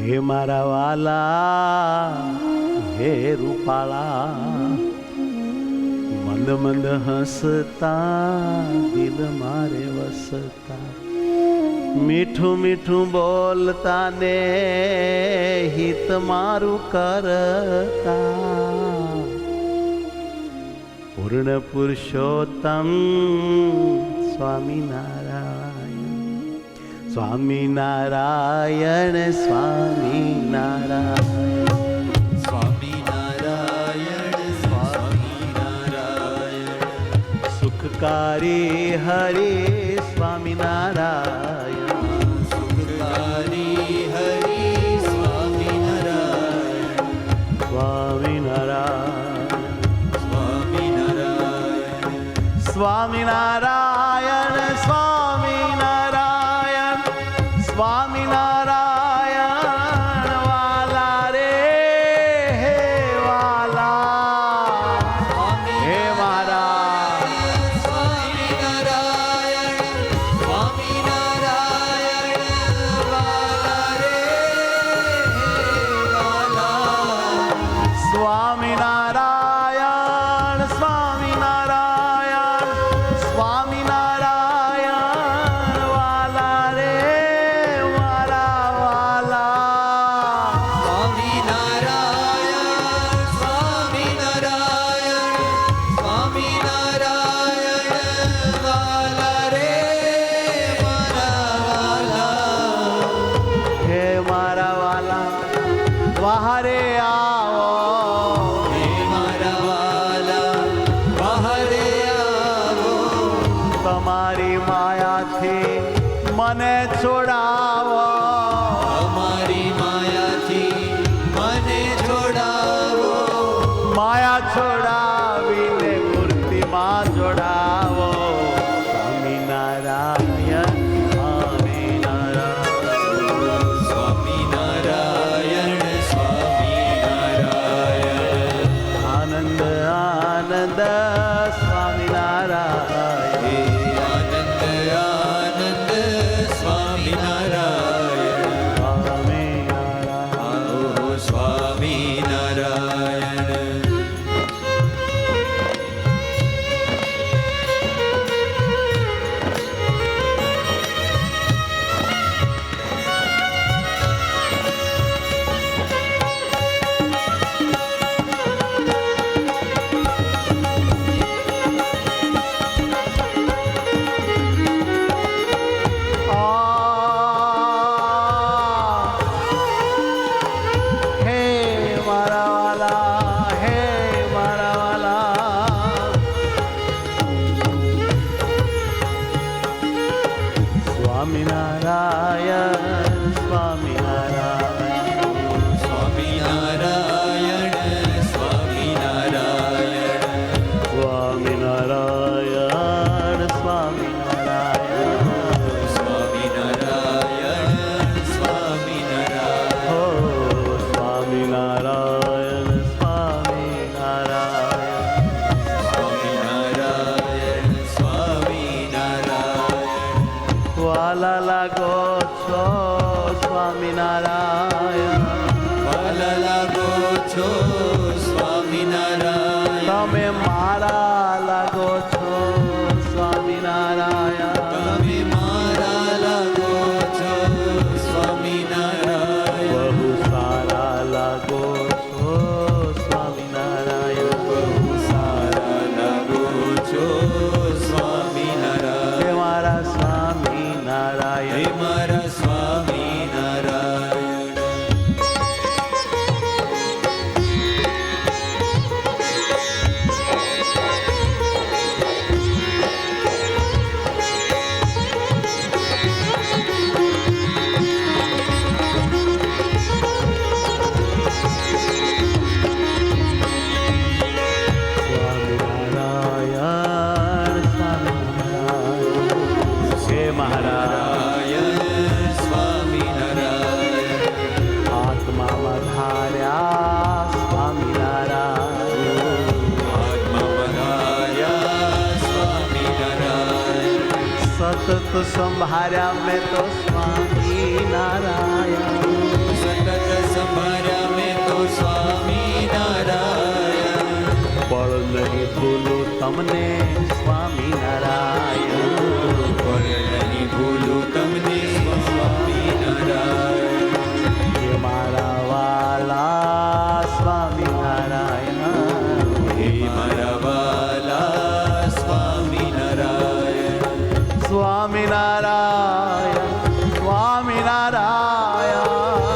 હે મારા વાલા હે રૂપાળા, મંદ મંદ હસતા દિલ મારે વસતા, મીઠું મીઠું બોલતા ને હિત મારું કરતા, પૂર્ણ પુરુષોત્તમ સ્વામિનારાયણ, સ્વામિનારાયણ સ્વામિનારાયણ, સ્વામિનારાયણ સ્વામિનારાયણ, સુખકારી હરે સ્વામિનારાયણ, સુખકારી હરિ સ્વામિનારાયણ, સ્વામિનારાયણ સ્વામિનારાયણ, સ્વામિનારાયણ સ્વામિનારાયણ સ્વામિનારાયણ, વાલા રે હે વાલા હે મારા, સ્વામિનારાયણ સ્વામિનારાયણ, વાલા રે વાલા, સ્વામિનારાયણ સ્વામિનારાયણ સ્વામિનારાયણ, વાલા રે મારા વાલા, સ્વામિનારાયણ સ્વામિનારાયણ સ્વામિનારાયણ, વાલા રે મારા વાલા, હે મારા વાલા વાહરે આવો, હે મારા વાલા બહારે આવો, તમારી માયાથી મને છોડાવો, અમારી માયાથી મને છોડાવો, માયા છોડાવીને મૂર્તિમાં જોડાવો, સ્વામિનારાયણ સ્વામિનારાયણ, સ્વામિનારાયણ સ્વામિનારાયણ, આનંદ આનંદ સ્વામિનારાયણ, હે આનંદ આનંદ સ્વામિનારાયણ, સ્વામિનારાયણ, આવો સ્વામિનારાયણ, હે મારા વાલા હે મારા વાલા, સ્વામિનારાયણ સ્વામિનારાયણ, સ્વામિનારાયણ સ્વામિનારાયણ, સ્વામિનારાયણ સ્વામિનારાયણ, સ્વામિનારાયણ સ્વામિનારાયણ, હો સ્વામિનારાયણ સ્વામિનારાયણ, સ્વામિનારાયણ સ્વામિનારાયણ, વાલા લાગો છો સ્વામિનારાયણ, વાલા લાગો છો સ્વામિનારાયણ, તમે મારા લાગો છો સ્વામિનારાયણ, તમે મારા લાગો છો સ્વામિનારાયણ, બહુ સારા લાગો છો સ્વામિનારાયણ, બહુ સારા લાગો છો સ્વામિનારાયણ, હે મારા હે સ્વામિનારાયણ, મારા સ્વામિનારાયણ, સ્વામિનારાયણ સ્વામિનારાયણ, હે મહારાજ સ્વામિનારાયણ, આત્મામાં ધાર્યા સ્વામિનારાયણ, આત્મા પધાર્યા સ્વામિનારાયણ, સતત સંભાળ્યા મેં તો સ્વામિનારાયણ, સતત તમને સ્વામિનારાયણ. વર્ણની ભૂલું તમને સ્વામિનારાયણ. હે મારા વાલા સ્વામિનારાયણ. હે મારા વાલા સ્વામિનારાયણ. સ્વામિનારાયણ સ્વામિનારાયણ.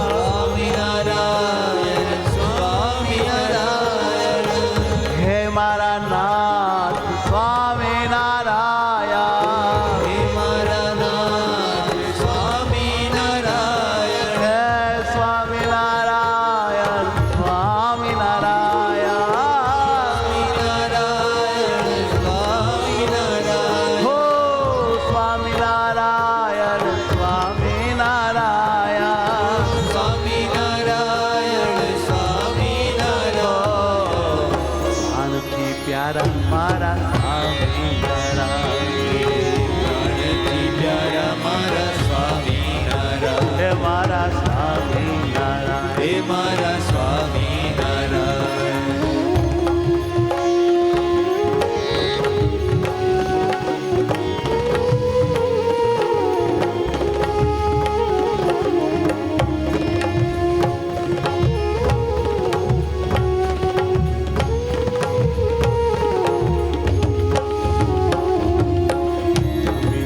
સ્વામિનારાયણ સ્વામિનારાયણ. હે મારા નાથ સ્વામિનારાયણ. હે મારા નાથ સ્વામિનારાયણ. હે સ્વામિનારાયણ સ્વામિનારાયણ. સ્વામિનારાયણ સ્વામિનારાયણ. હો સ્વામિનારાયણ સ્વામિનારાયણ. સ્વામિનારાયણ સ્વામિનારાયણ. આનથી પ્યારા મારા સ્વામિનારાયણ. પ્રાણથી પ્યારા મારા સ્વામિનારાયણ. હે મારા સ્વામિનારાયણ. હે મારા સ્વામિનારાયણ.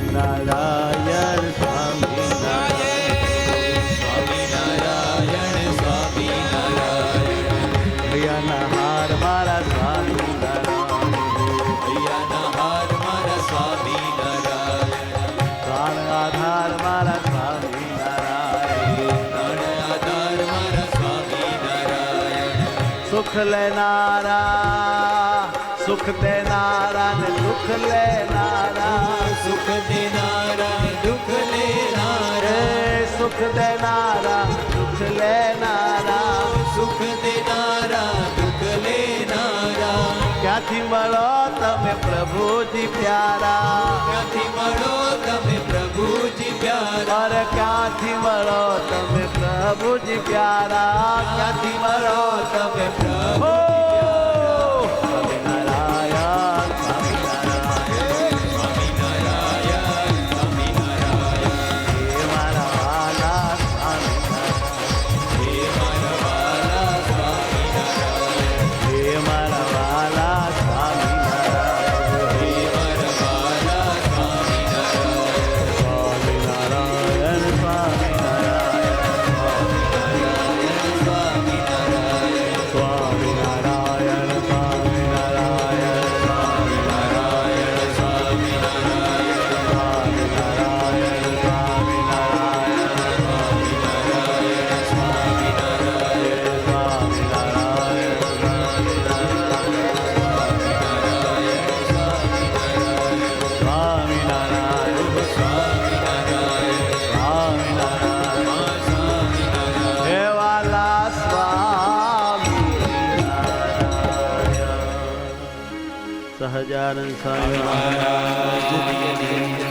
સ્વામિનારાયણ સ્વામિનારાયણ. સ્વામિનારાયણ સ્વામિનારાયણ. હૈયાના હાર મારા સ્વામિનારાયણ. હૈયાના હાર મારા સ્વામિનારાયણ. પ્રાણ આધાર મારા સ્વામિનારાયણ. પ્રાણ આધાર મારા સ્વામિનારાયણ. સુખ લેનારા સુખ દેનારા ને દુઃખ લેનારા. સુખ દેનારા દુઃખ લેનારા. હે સુખ દેનારા દુઃખ લેનારા. સુખ દેનારા દુઃખ લેનારા. ક્યાંથી મળો તમે પ્રભુજી પ્યારા. ક્યાંથી મળો તમે પ્રભુજી પ્યારા. અરે ક્યાંથી મળો તમે પ્રભુજી પ્યારા. ક્યાંથી મળો તમે પ્રભુ. સ્વામિનારાયણ સ્વામિનારાયણ. સ્વામિનારાયણ સ્વામિનારાયણ. હે મારા વાલા સ્વામિનારાયણ. હે મારા વાલા સ્વામિનારાયણ. હે મારા વાલા સ્વામિનારાયણ. હે મારા વાલા સ્વામિનારાયણ. સ્વામિનારાયણ સ્વામિનારાયણ. સ્વામિનારાયણ સ્વામિનારાયણ સ્વામિનારાયણ. સ્વામિનારાયણ સ્વામિનારાયણ. સ્વામિનારાયણ હે વાલા સ્વામિનારાયણ. સહજાનંદ સ્વામી મહારાજ